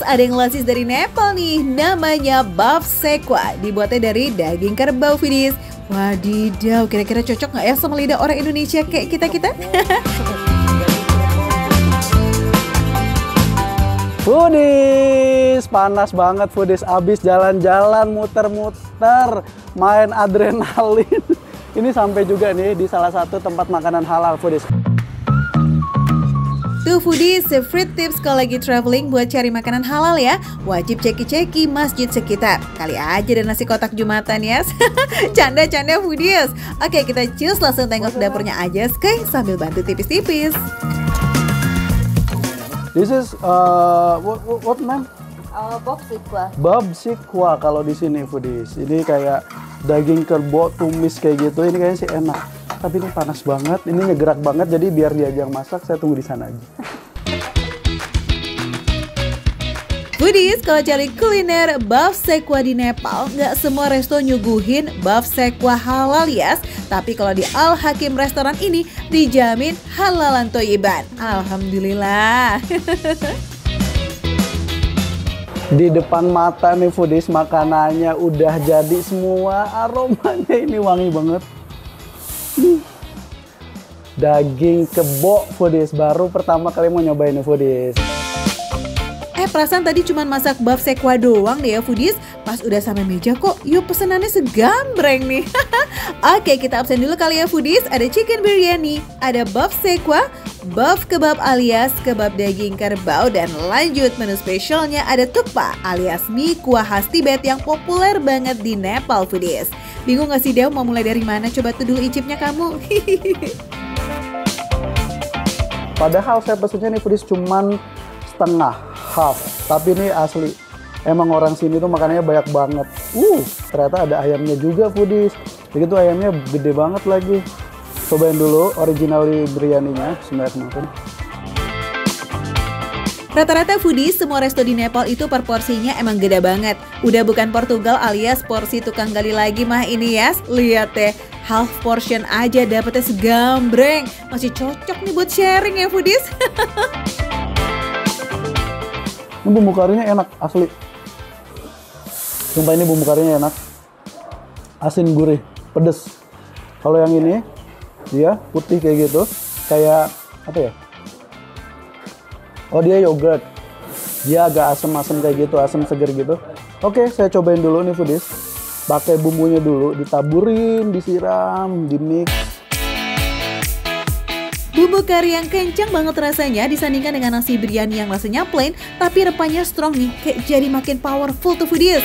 ada yang lasis dari Nepal nih, namanya Baf Sekwa. Dibuatnya dari daging kerbau, foodies. Wadidaw, kira-kira cocok nggak ya sama lidah orang Indonesia kayak kita-kita? Foodies, panas banget foodies. Abis jalan-jalan, muter-muter, main adrenalin. Ini sampai juga nih di salah satu tempat makanan halal foodies. Tuh foodies, free tips kalau lagi traveling buat cari makanan halal ya. Wajib ceki-ceki masjid sekitar. Kali aja ada nasi kotak Jumatan ya. Canda-canda foodies. Oke, kita cus langsung tengok ke dapurnya aja Sky sambil bantu tipis-tipis. This is what ma'am? Baf Sekwa. Baf Sekwa kalau di sini foodies. Ini kayak daging kerbau tumis kayak gitu. Ini kayaknya sih enak. Tapi ini panas banget, ini ngegerak banget, jadi biar dia aja yang masak, saya tunggu di sana aja. Foodies, kalau cari kuliner Baf Sekwa di Nepal, nggak semua resto nyuguhin Baf Sekwa halal ya. Tapi kalau di Al Hakim restoran ini dijamin halalan toyiban. Alhamdulillah. Di depan mata nih foodies, makanannya udah jadi semua, aromanya ini wangi banget. Daging kebo foodies, baru pertama kali mau nyobain nih foodies. Perasaan tadi cuma masak Baf Sekwa doang deh ya foodies. Pas udah sampai meja kok yuk pesenannya segambreng nih. Oke, kita absen dulu kali ya foodies. Ada chicken biryani, ada Baf Sekwa, Baf kebab alias kebab daging kerbau, dan lanjut menu spesialnya ada tukpa alias mie kuah khas Tibet yang populer banget di Nepal foodies. Bingung gak sih Dew mau mulai dari mana? Coba tuh dulu icipnya kamu. Padahal saya pesennya nih foodies cuman setengah, half. Tapi ini asli, emang orang sini tuh makanannya banyak banget. Ternyata ada ayamnya juga foodies. Begitu ayamnya gede banget lagi. Cobain dulu original biryaninya. Bismillahirrahmanirrahim. Rata-rata foodies, semua resto di Nepal itu per porsinya emang gede banget. Udah bukan Portugal alias porsi tukang gali lagi mah ini ya. Lihat deh, half portion aja dapetnya segambreng. Masih cocok nih buat sharing ya foodies. Ini bumbu karinya enak, asli. Sumpah ini bumbu karinya enak. Asin gurih, pedes. Kalau yang ini, dia putih kayak gitu. Kayak, apa ya? Oh, dia yogurt. Dia agak asam-asam kayak gitu, asam seger gitu. Oke, saya cobain dulu nih foodies. Pakai bumbunya dulu, ditaburin, disiram, dimix. Bumbu kari yang kencang banget rasanya disandingkan dengan nasi biryani yang rasanya plain tapi rempahnya strong nih, kayak jadi makin powerful tuh foodies.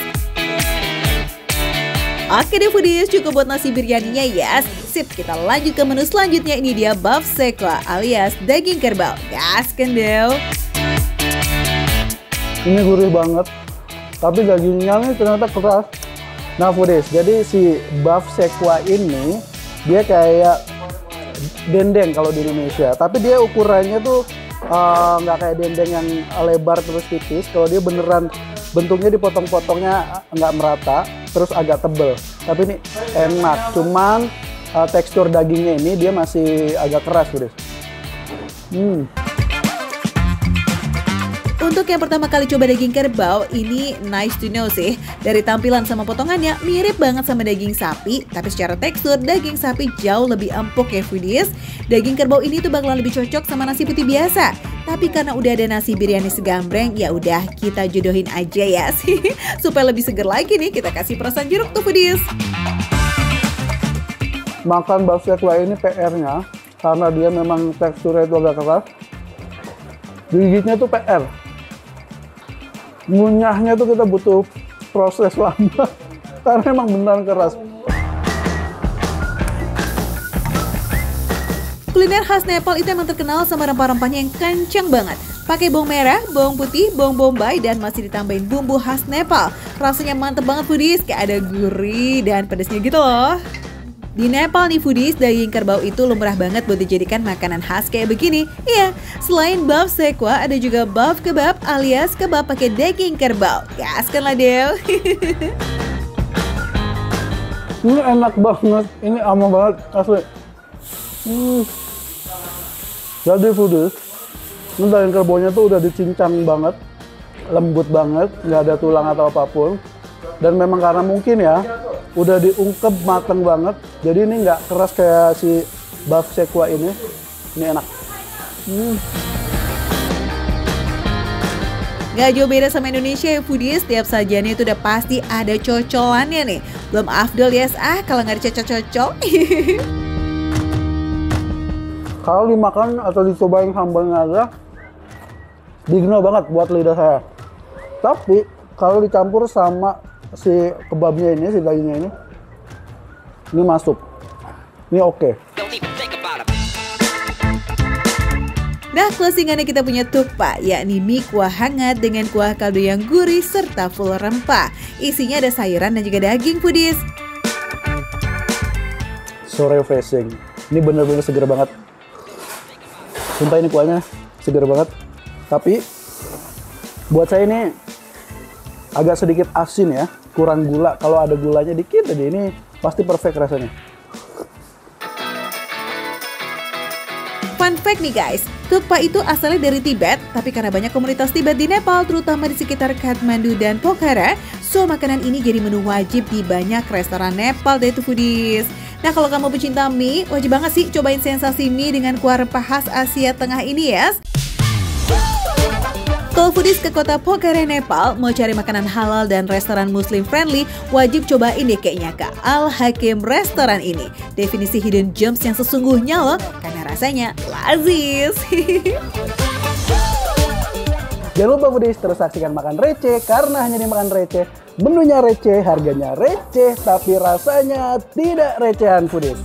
Oke deh foodies, cukup buat nasi biryaninya ya. Sip, kita lanjut ke menu selanjutnya. Ini dia Baf Sekwa alias daging kerbau. Gaskan deh. Ini gurih banget, tapi dagingnya nih ternyata keras. Nah foodies, jadi si Baf Sekwa ini dia kayak dendeng kalau di Indonesia, tapi dia ukurannya tuh nggak kayak dendeng yang lebar terus tipis. Kalau dia beneran bentuknya dipotong-potongnya nggak merata, terus agak tebel. Tapi ini enak, cuman tekstur dagingnya ini dia masih agak keras foodies. Untuk yang pertama kali coba daging kerbau, ini nice to know sih. Dari tampilan sama potongannya mirip banget sama daging sapi, tapi secara tekstur daging sapi jauh lebih empuk ya foodies. Daging kerbau ini tuh bakalan lebih cocok sama nasi putih biasa. Tapi karena udah ada nasi biryani segambreng, ya udah kita jodohin aja ya sih. Supaya lebih seger lagi nih, kita kasih perasan jeruk tuh foodies. Makan Baf Sekwa ini PR-nya, karena dia memang teksturnya itu agak keras. Gigitnya tuh PR. Ngunyahnya tuh kita butuh proses lama karena emang beneran keras. Kuliner khas Nepal itu emang terkenal sama rempah-rempahnya yang kencang banget. Pakai bawang merah, bawang putih, bawang bombay, dan masih ditambahin bumbu khas Nepal. Rasanya mantep banget foodies, kayak ada gurih dan pedasnya gitu loh. Di Nepal nih foodies, daging kerbau itu lumrah banget buat dijadikan makanan khas kayak begini. Iya, selain Baf Sekwa ada juga Baf kebab alias kebab pakai daging kerbau. Gaskan lah Dew. Ini enak banget, ini aman banget asli. Jadi foodies, ini daging kerbaunya tuh udah dicincang banget. lembut banget, nggak ada tulang atau apapun. Dan memang karena mungkin ya, udah diungkep mateng banget, jadi ini nggak keras kayak si buff sekwa ini. Ini enak. Gak jauh beda sama Indonesia ya foodies, setiap sajiannya itu udah pasti ada cocolannya nih. Belum afdol ya, kalau nggak dicocol-cocol. Kalau dimakan atau dicobain sambalnya aja, digno banget buat lidah saya. Tapi kalau dicampur sama si kebabnya ini, si dagingnya ini masuk. Ini oke. Nah, closingannya kita punya tukpa, yakni mie kuah hangat dengan kuah kaldu yang gurih serta full rempah. Isinya ada sayuran dan juga daging foodies. So refreshing. Ini bener-bener seger banget. Sumpah ini kuahnya seger banget. Tapi buat saya ini agak sedikit asin ya, kurang gula. Kalau ada gulanya dikit aja ini pasti perfect rasanya. Fun fact nih guys, tukpa itu asalnya dari Tibet, tapi karena banyak komunitas Tibet di Nepal, terutama di sekitar Kathmandu dan Pokhara, so makanan ini jadi menu wajib di banyak restoran Nepal deh tuh foodies. Nah kalau kamu pecinta mie, wajib banget sih cobain sensasi mie dengan kuah rempah khas Asia Tengah ini ya. Kalau foodies ke kota Pokhara, Nepal, mau cari makanan halal dan restoran muslim friendly, wajib cobain deh kayaknya ke Al Hakim restoran ini. Definisi hidden gems yang sesungguhnya loh, karena rasanya lazis. Jangan lupa foodies terus saksikan Makan Receh, karena hanya di Makan Receh, menunya receh, harganya receh, tapi rasanya tidak recehan foodies.